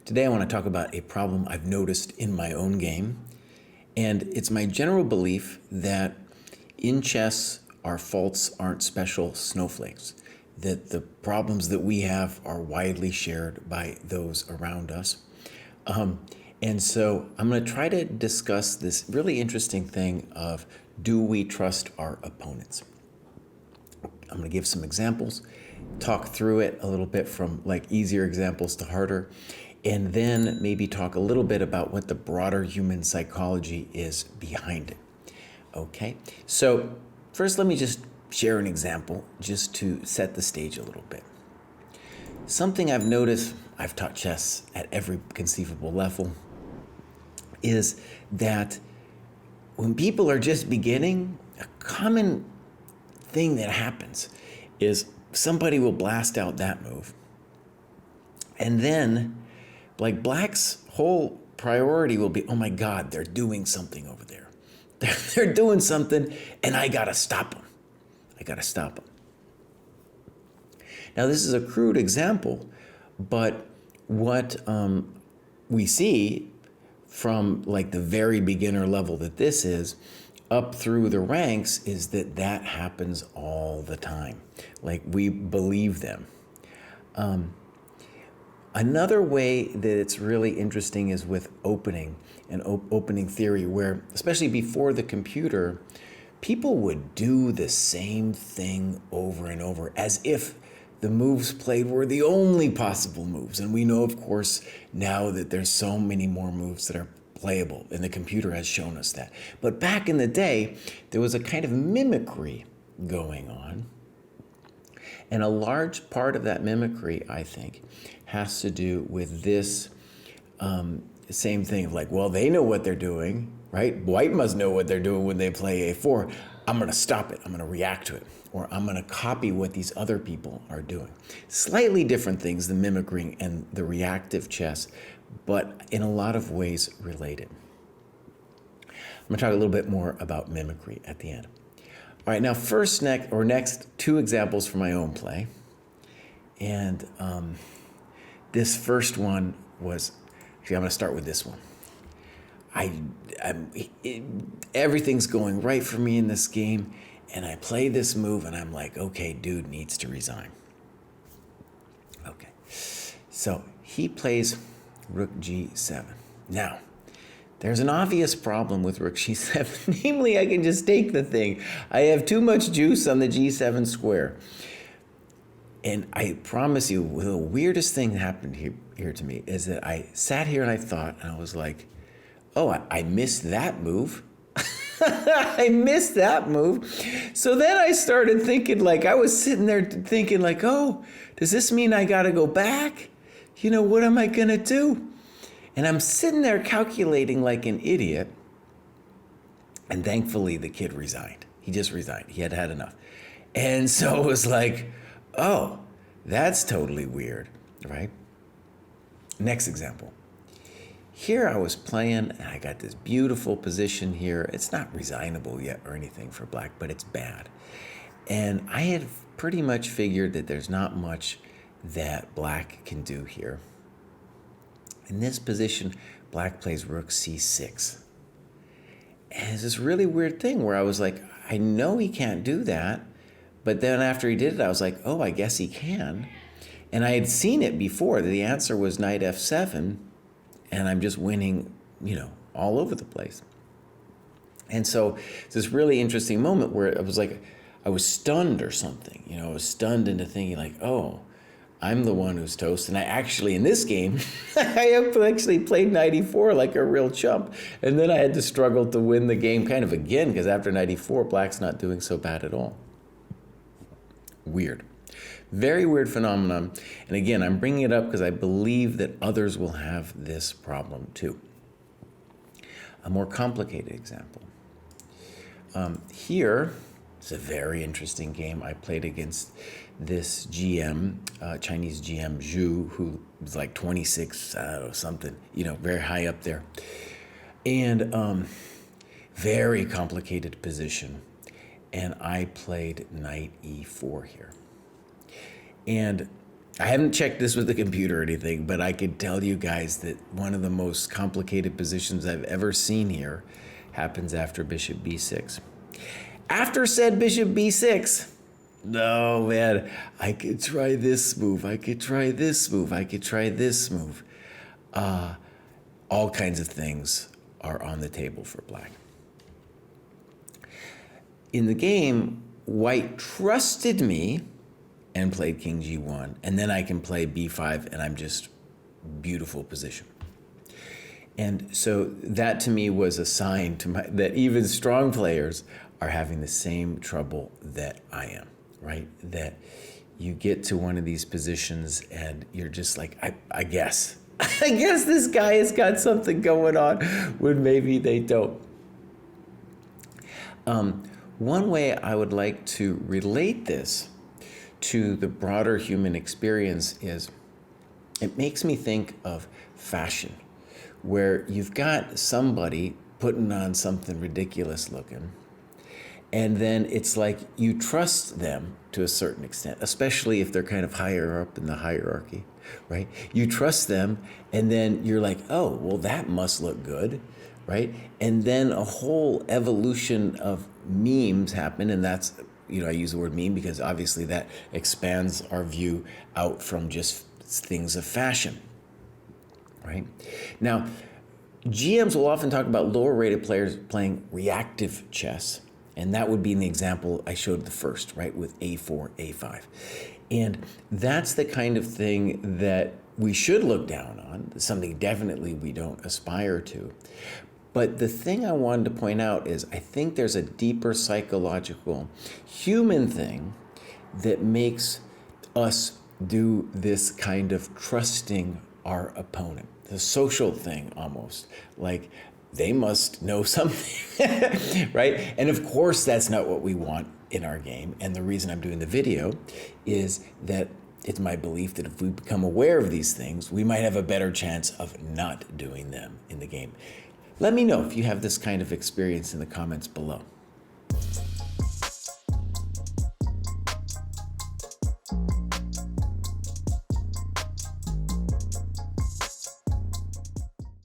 Today I want to talk about a problem I've noticed in my own game, and it's my general belief that in chess our faults aren't special snowflakes, that the problems that we have are widely shared by those around us. And so I'm going to try to discuss this really interesting thing of, do we trust our opponents? I'm going to give some examples, talk through it a little bit from like easier examples to harder, and then maybe talk a little bit about what the broader human psychology is behind it. Okay, so first let me just share an example just to set the stage a little bit. Something I've noticed, I've taught chess at every conceivable level, is that when people are just beginning, a common thing that happens is somebody will blast out that move. And then, like, Black's whole priority will be, oh my God, they're doing something over there. They're doing something, and I gotta stop them. Now, this is a crude example, but what we see from like the very beginner level that this is, up through the ranks, is that that happens all the time. Like, we believe them. Another way that it's really interesting is with opening and opening theory, where, especially before the computer, people would do the same thing over and over as if the moves played were the only possible moves. And we know, of course, now that there's so many more moves that are playable, and the computer has shown us that. But back in the day, there was a kind of mimicry going on. And a large part of that mimicry, I think, has to do with this same thing of like, well, they know what they're doing, right? White must know what they're doing when they play A4. I'm going to stop it. I'm going to react to it. Or I'm going to copy what these other people are doing. Slightly different things, the mimicry and the reactive chess, but in a lot of ways related. I'm going to talk a little bit more about mimicry at the end. All right, now next two examples from my own play. And this first one was, actually I'm going to start with this one. Everything's going right for me in this game, and I play this move, and I'm like, okay, dude needs to resign. Okay, so he plays Rook G7. Now, there's an obvious problem with Rook G7, namely I can just take the thing. I have too much juice on the G7 square. And I promise you, the weirdest thing that happened here to me is that I sat here and I thought, and I was like, oh, I missed that move. I missed that move. So then I started thinking, like, I was sitting there thinking like, oh, does this mean I got to go back? You know, what am I going to do? And I'm sitting there calculating like an idiot. And thankfully, the kid resigned. He just resigned. He had had enough. And so it was like, oh, that's totally weird, right? Next example. Here I was playing, and I got this beautiful position here. It's not resignable yet or anything for Black, but it's bad. And I had pretty much figured that there's not much that Black can do here. In this position, Black plays Rook C6. And it's this really weird thing where I was like, I know he can't do that. But then after he did it, I was like, oh, I guess he can. And I had seen it before. The answer was Knight F7. And I'm just winning, all over the place. And so it's this really interesting moment where I was like, I was stunned or something. I was stunned into thinking like, oh, I'm the one who's toast. And I actually, in this game, I actually played Knight E4 like a real chump. And then I had to struggle to win the game kind of again, because after Knight E4, Black's not doing so bad at all. Weird. Very weird phenomenon. And again, I'm bringing it up because I believe that others will have this problem too. A more complicated example. Here, it's a very interesting game. I played against this GM, Chinese GM Zhu, who was like 26, something, very high up there. And very complicated position. And I played Knight E4 here. And I haven't checked this with the computer or anything, but I could tell you guys that one of the most complicated positions I've ever seen here happens after bishop b6. After said bishop b6, no, man, I could try this move. I could try this move. I could try this move. All kinds of things are on the table for black. In the game, white trusted me and played king g1, and then I can play b5, and I'm just beautiful position. And so that to me was a sign that even strong players are having the same trouble that I am, right? That you get to one of these positions and you're just like, I guess. I guess this guy has got something going on when maybe they don't. One way I would like to relate this to the broader human experience is it makes me think of fashion, where you've got somebody putting on something ridiculous looking, and then it's like you trust them to a certain extent, especially if they're kind of higher up in the hierarchy, right? You trust them, and then you're like, oh, well, that must look good, right? And then a whole evolution of memes happen, and that's, I use the word meme because obviously that expands our view out from just things of fashion, right? Now, GMs will often talk about lower rated players playing reactive chess, and that would be in the example I showed the first, right, with a4, a5. And that's the kind of thing that we should look down on, something definitely we don't aspire to. But the thing I wanted to point out is I think there's a deeper psychological human thing that makes us do this kind of trusting our opponent. The social thing almost, like they must know something, right? And of course, that's not what we want in our game. And the reason I'm doing the video is that it's my belief that if we become aware of these things, we might have a better chance of not doing them in the game. Let me know if you have this kind of experience in the comments below.